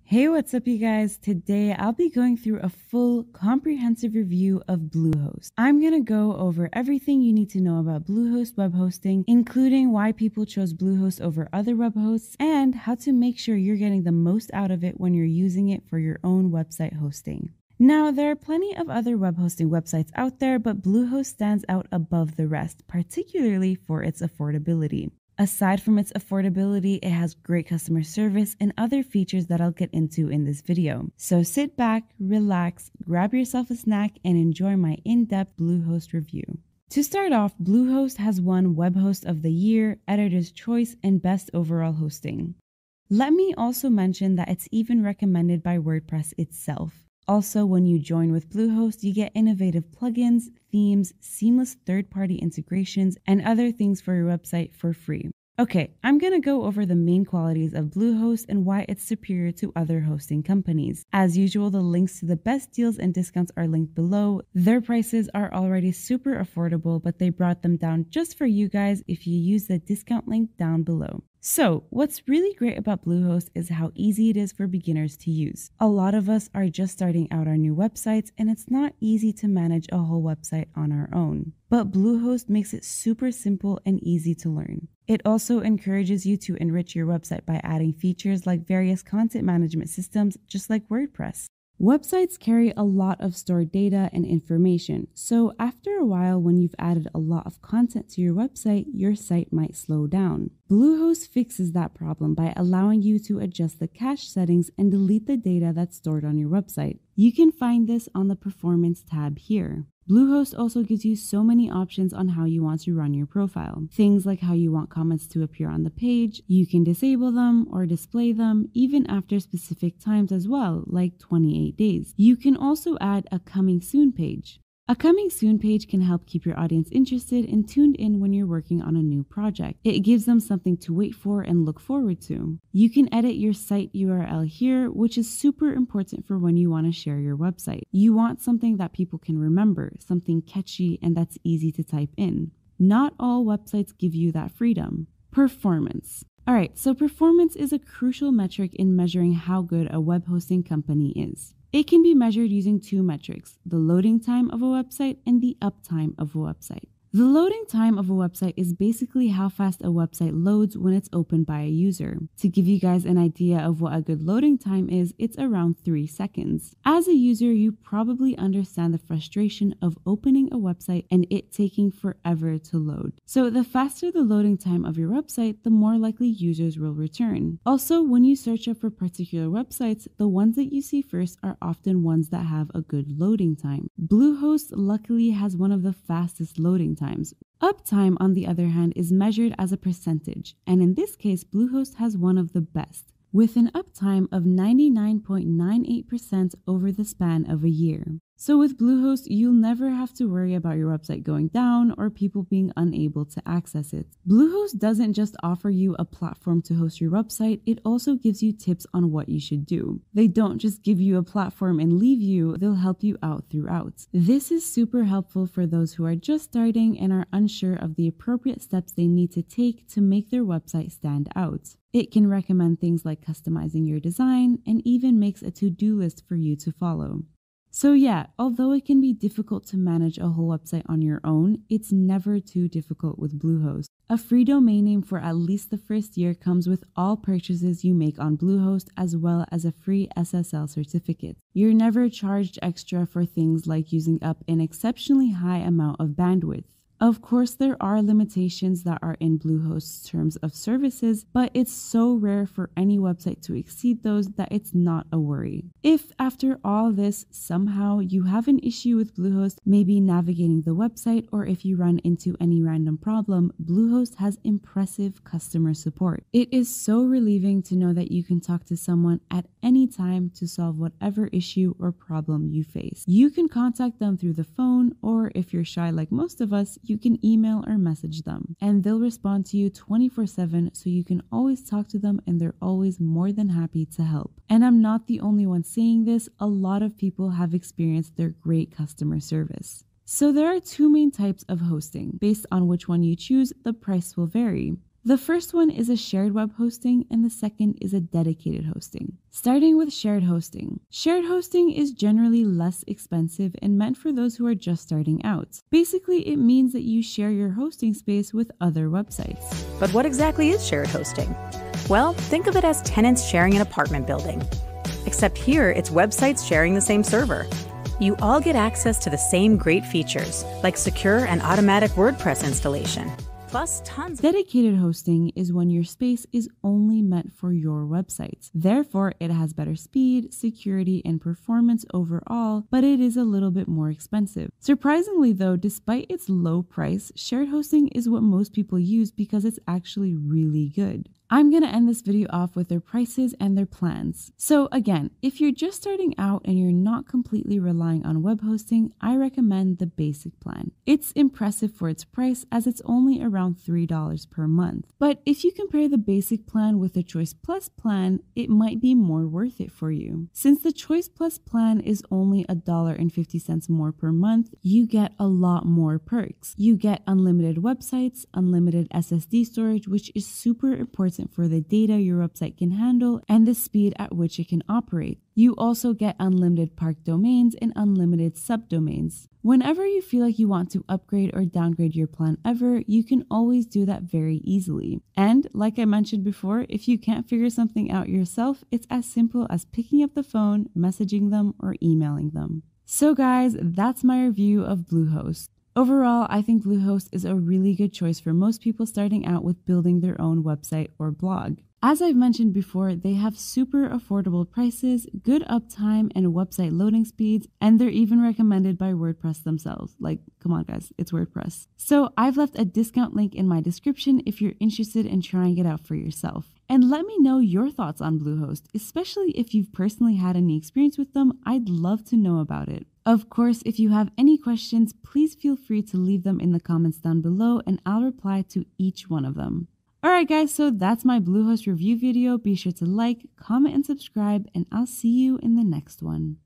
Hey, what's up, you guys? Today I'll be going through a full comprehensive review of Bluehost. I'm going to go over everything you need to know about Bluehost web hosting, including why people chose Bluehost over other web hosts and how to make sure you're getting the most out of it when you're using it for your own website hosting. Now, there are plenty of other web hosting websites out there, but Bluehost stands out above the rest, particularly for its affordability. Aside from its affordability, it has great customer service and other features that I'll get into in this video. So sit back, relax, grab yourself a snack, and enjoy my in-depth Bluehost review. To start off, Bluehost has won Web Host of the Year, Editor's Choice, and Best Overall Hosting. Let me also mention that it's even recommended by WordPress itself. Also, when you join with Bluehost, you get innovative plugins, themes, seamless third-party integrations, and other things for your website for free. Okay, I'm going to go over the main qualities of Bluehost and why it's superior to other hosting companies. As usual, the links to the best deals and discounts are linked below. Their prices are already super affordable, but they brought them down just for you guys if you use the discount link down below. So, what's really great about Bluehost is how easy it is for beginners to use. A lot of us are just starting out our new websites, and it's not easy to manage a whole website on our own. But Bluehost makes it super simple and easy to learn. It also encourages you to enrich your website by adding features like various content management systems, just like WordPress. Websites carry a lot of stored data and information, so after a while when you've added a lot of content to your website, your site might slow down. Bluehost fixes that problem by allowing you to adjust the cache settings and delete the data that's stored on your website. You can find this on the Performance tab here. Bluehost also gives you so many options on how you want to run your profile. Things like how you want comments to appear on the page, you can disable them or display them even after specific times as well, like 28 days. You can also add a coming soon page. A coming soon page can help keep your audience interested and tuned in when you're working on a new project. It gives them something to wait for and look forward to. You can edit your site URL here, which is super important for when you want to share your website. You want something that people can remember, something catchy and that's easy to type in. Not all websites give you that freedom. Performance. Alright, so performance is a crucial metric in measuring how good a web hosting company is. It can be measured using two metrics, the loading time of a website and the uptime of a website. The loading time of a website is basically how fast a website loads when it's opened by a user. To give you guys an idea of what a good loading time is, it's around 3 seconds. As a user, you probably understand the frustration of opening a website and it taking forever to load. So the faster the loading time of your website, the more likely users will return. Also, when you search up for particular websites, the ones that you see first are often ones that have a good loading time. Bluehost luckily has one of the fastest loading times. Uptime, on the other hand, is measured as a percentage, and in this case, Bluehost has one of the best, with an uptime of 99.98% over the span of a year. So with Bluehost, you'll never have to worry about your website going down or people being unable to access it. Bluehost doesn't just offer you a platform to host your website, it also gives you tips on what you should do. They don't just give you a platform and leave you, they'll help you out throughout. This is super helpful for those who are just starting and are unsure of the appropriate steps they need to take to make their website stand out. It can recommend things like customizing your design and even makes a to-do list for you to follow. So yeah, although it can be difficult to manage a whole website on your own, it's never too difficult with Bluehost. A free domain name for at least the first year comes with all purchases you make on Bluehost, as well as a free SSL certificate. You're never charged extra for things like using up an exceptionally high amount of bandwidth. Of course, there are limitations that are in Bluehost's terms of services, but it's so rare for any website to exceed those that it's not a worry. If after all this, somehow you have an issue with Bluehost, maybe navigating the website, or if you run into any random problem, Bluehost has impressive customer support. It is so relieving to know that you can talk to someone at any time to solve whatever issue or problem you face. You can contact them through the phone, or if you're shy like most of us, you can email or message them, and they'll respond to you 24/7, so you can always talk to them and they're always more than happy to help. And I'm not the only one saying this, a lot of people have experienced their great customer service. So there are two main types of hosting. Based on which one you choose, the price will vary. The first one is a shared web hosting and the second is a dedicated hosting. Starting with shared hosting. Shared hosting is generally less expensive and meant for those who are just starting out. Basically, it means that you share your hosting space with other websites. But what exactly is shared hosting? Well, think of it as tenants sharing an apartment building. Except here, it's websites sharing the same server. You all get access to the same great features, like secure and automatic WordPress installation. Plus tons of Dedicated hosting is when your space is only meant for your website. Therefore, it has better speed, security, and performance overall, but it is a little bit more expensive. Surprisingly though, despite its low price, shared hosting is what most people use because it's actually really good. I'm going to end this video off with their prices and their plans. So again, if you're just starting out and you're not completely relying on web hosting, I recommend the basic plan. It's impressive for its price as it's only around $3 per month. But if you compare the basic plan with the Choice Plus plan, it might be more worth it for you. Since the Choice Plus plan is only $1.50 more per month, you get a lot more perks. You get unlimited websites, unlimited SSD storage, which is super important for the data your website can handle and the speed at which it can operate. You also get unlimited parked domains and unlimited subdomains. Whenever you feel like you want to upgrade or downgrade your plan ever, you can always do that very easily. And like I mentioned before, if you can't figure something out yourself, it's as simple as picking up the phone, messaging them, or emailing them. So guys, that's my review of Bluehost. Overall, I think Bluehost is a really good choice for most people starting out with building their own website or blog. As I've mentioned before, they have super affordable prices, good uptime, and website loading speeds, and they're even recommended by WordPress themselves. Like, come on guys, it's WordPress. So I've left a discount link in my description if you're interested in trying it out for yourself. And let me know your thoughts on Bluehost, especially if you've personally had any experience with them. I'd love to know about it. Of course, if you have any questions, please feel free to leave them in the comments down below and I'll reply to each one of them. Alright guys, so that's my Bluehost review video. Be sure to like, comment, and subscribe, and I'll see you in the next one.